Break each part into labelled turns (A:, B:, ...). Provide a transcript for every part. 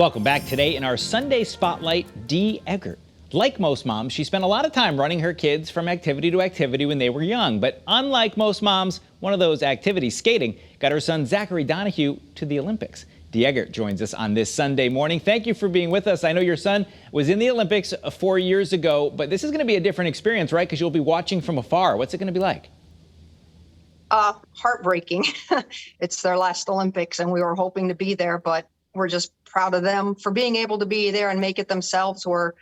A: Welcome back. Today in our Sunday Spotlight, Dee Eggert. Like most moms, she spent a lot of time running her kids from activity to activity when they were young. But unlike most moms, one of those activities, skating, got her son Zachary Donohue to the Olympics. Dee Eggert joins us on this Sunday morning. Thank you for being with us. I know your son was in the Olympics 4 years ago, but this is going to be a different experience, right? Because you'll be watching from afar. What's it going to be like?
B: Heartbreaking. It's their last Olympics, and we were hoping to be there, but we're just proud of them for being able to be there and make it themselves. We're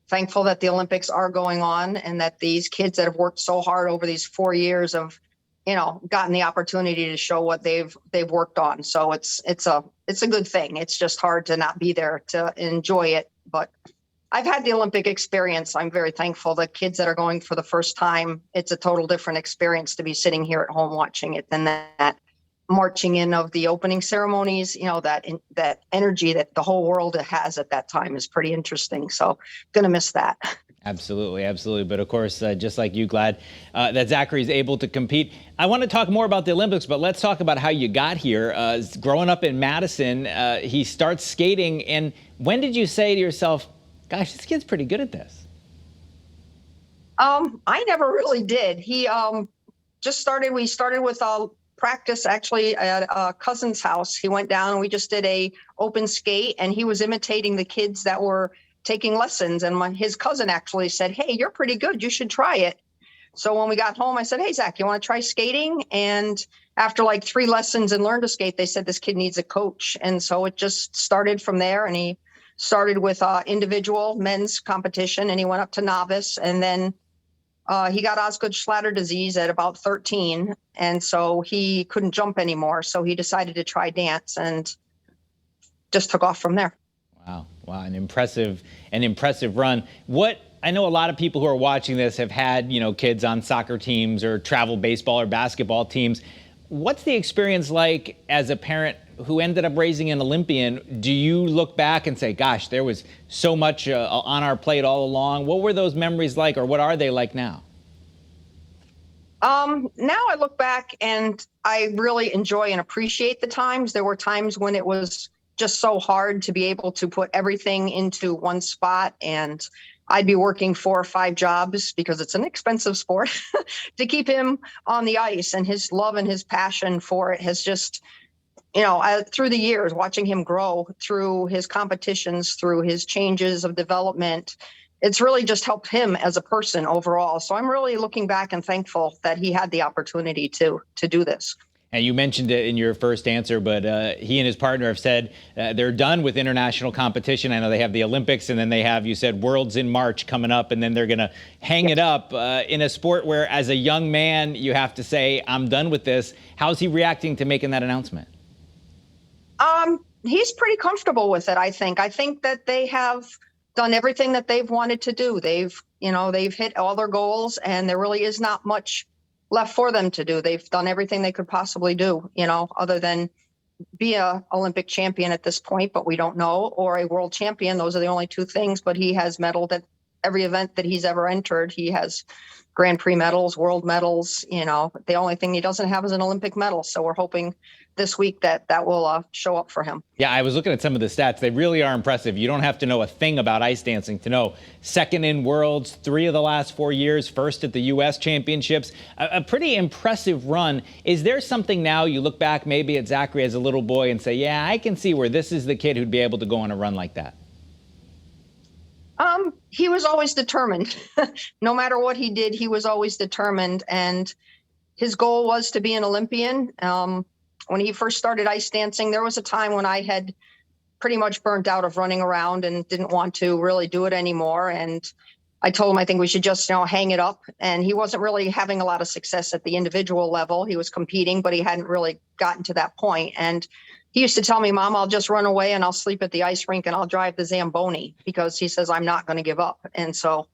B: thankful that the Olympics are going on and that these kids that have worked so hard over these 4 years have, gotten the opportunity to show what they've worked on. So it's a good thing. It's just hard to not be there to enjoy it. But I've had the Olympic experience. I'm very thankful. The kids that are going for the first time, it's a total different experience to be sitting here at home watching it than that marching in of the opening ceremonies. That energy that the whole world has at that time is pretty interesting. So gonna miss that.
A: Absolutely, absolutely. But of course, just like you, glad that Zachary's able to compete. I want to talk more about the Olympics, but let's talk about how you got here. Growing up in Madison, he starts skating. And when did you say to yourself, gosh, this kid's pretty good at this?
B: I never really did. He we started with practice actually at a cousin's house. He went down and we just did a open skate, and he was imitating the kids that were taking lessons. And his cousin actually said, "Hey, you're pretty good. You should try it." So when we got home, I said, "Hey, Zach, you want to try skating?" And after like 3 lessons and learn to skate, they said this kid needs a coach. And so it just started from there. And he started with individual men's competition, and he went up to novice, and then he got Osgood-Schlatter disease at about 13, and so he couldn't jump anymore. So he decided to try dance and just took off from there.
A: Wow, an impressive run. I know a lot of people who are watching this have had, kids on soccer teams or travel baseball or basketball teams. What's the experience like as a parent who ended up raising an Olympian? Do you look back and say, gosh, there was so much on our plate all along? What were those memories like, or what are they like now?
B: Now I look back and I really enjoy and appreciate the times. There were times when it was just so hard to be able to put everything into one spot, and I'd be working 4 or 5 jobs because it's an expensive sport to keep him on the ice. And his love and his passion for it has just, through the years, watching him grow through his competitions, through his changes of development, it's really just helped him as a person overall. So I'm really looking back and thankful that he had the opportunity to do this.
A: And you mentioned it in your first answer, but he and his partner have said they're done with international competition. I know they have the Olympics, and then they have, you said, Worlds in March coming up, and then they're going to hang it up in a sport where, as a young man, you have to say, I'm done with this. How's he reacting to making that announcement?
B: He's pretty comfortable with it, I think. I think that they have done everything that they've wanted to do. They've hit all their goals, and there really is not much left for them to do. They've done everything they could possibly do, other than be a Olympic champion at this point, but we don't know, or a world champion. Those are the only 2 things, but he has medaled at every event that he's ever entered. He has Grand Prix medals, world medals. The only thing he doesn't have is an Olympic medal. So we're hoping this week that will show up for him.
A: Yeah, I was looking at some of the stats. They really are impressive. You don't have to know a thing about ice dancing to know 2nd in Worlds, 3 of the last 4 years, 1st at the U.S. Championships. A pretty impressive run. Is there something now you look back maybe at Zachary as a little boy and say, yeah, I can see where this is the kid who'd be able to go on a run like that?
B: He was always determined. No matter what he did, he was always determined. And his goal was to be an Olympian. When he first started ice dancing, there was a time when I had pretty much burnt out of running around and didn't want to really do it anymore. And I told him, I think we should just, hang it up. And he wasn't really having a lot of success at the individual level. He was competing, but he hadn't really gotten to that point. And he used to tell me, Mom, I'll just run away and I'll sleep at the ice rink and I'll drive the Zamboni, because he says, I'm not going to give up. And so,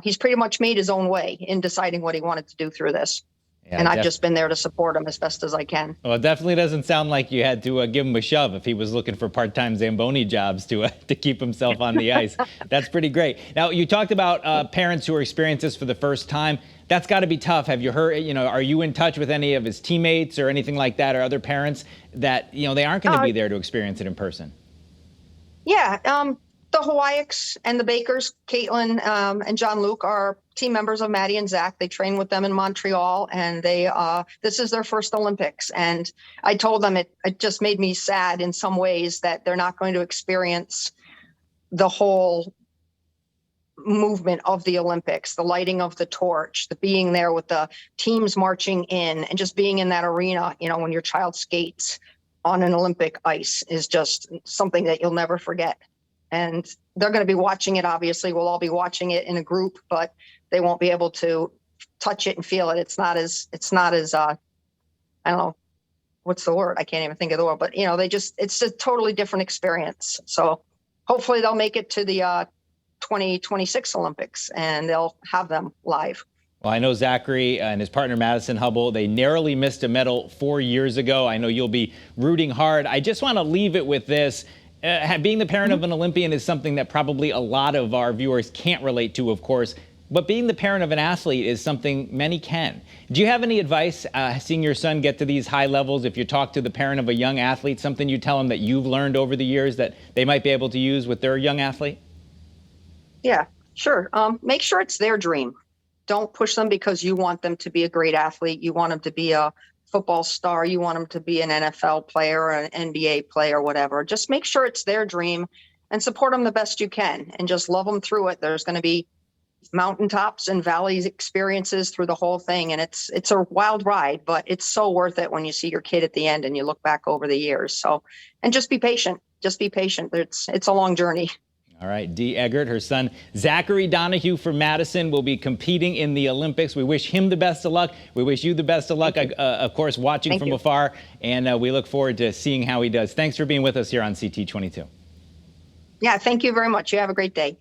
B: he's pretty much made his own way in deciding what he wanted to do through this. Yeah, and I've just been there to support him as best as I can.
A: Well, it definitely doesn't sound like you had to give him a shove if he was looking for part-time Zamboni jobs to keep himself on the ice. That's pretty great. Now, you talked about parents who are experiencing this for the first time. That's got to be tough. Have you heard, are you in touch with any of his teammates or anything like that, or other parents that, they aren't going to be there to experience it in person?
B: Yeah, the Hawaiians and the Bakers, Caitlin and John Luke, are team members of Maddie and Zach. They train with them in Montreal, and this is their first Olympics. And I told them it just made me sad in some ways that they're not going to experience the whole movement of the Olympics, the lighting of the torch, the being there with the teams marching in, and just being in that arena, when your child skates on an Olympic ice is just something that you'll never forget. And they're going to be watching it. Obviously, we'll all be watching it in a group, but they won't be able to touch it and feel it. It's not as I don't know, what's the word? I can't even think of the word, but it's a totally different experience. So hopefully they'll make it to the 2026 Olympics and they'll have them live.
A: Well, I know Zachary and his partner Madison Hubble, they narrowly missed a medal 4 years ago. I know you'll be rooting hard. I just want to leave it with this. Being the parent of an Olympian is something that probably a lot of our viewers can't relate to, of course. But being the parent of an athlete is something many can. Do you have any advice, seeing your son get to these high levels? If you talk to the parent of a young athlete, something you tell them that you've learned over the years that they might be able to use with their young athlete?
B: Yeah, sure. Make sure it's their dream. Don't push them because you want them to be a great athlete. You want them to be a football star. You want them to be an NFL player or an NBA player, whatever. Just make sure it's their dream and support them the best you can and just love them through it. There's going to be mountaintops and valleys experiences through the whole thing. And it's a wild ride, but it's so worth it when you see your kid at the end and you look back over the years. So, and just be patient. Just be patient. It's a long journey.
A: All right, Dee Eggert, her son Zachary Donohue from Madison will be competing in the Olympics. We wish him the best of luck. We wish you the best of luck, of course, watching from afar. And we look forward to seeing how he does. Thanks for being with us here on CT22.
B: Yeah, thank you very much. You have a great day.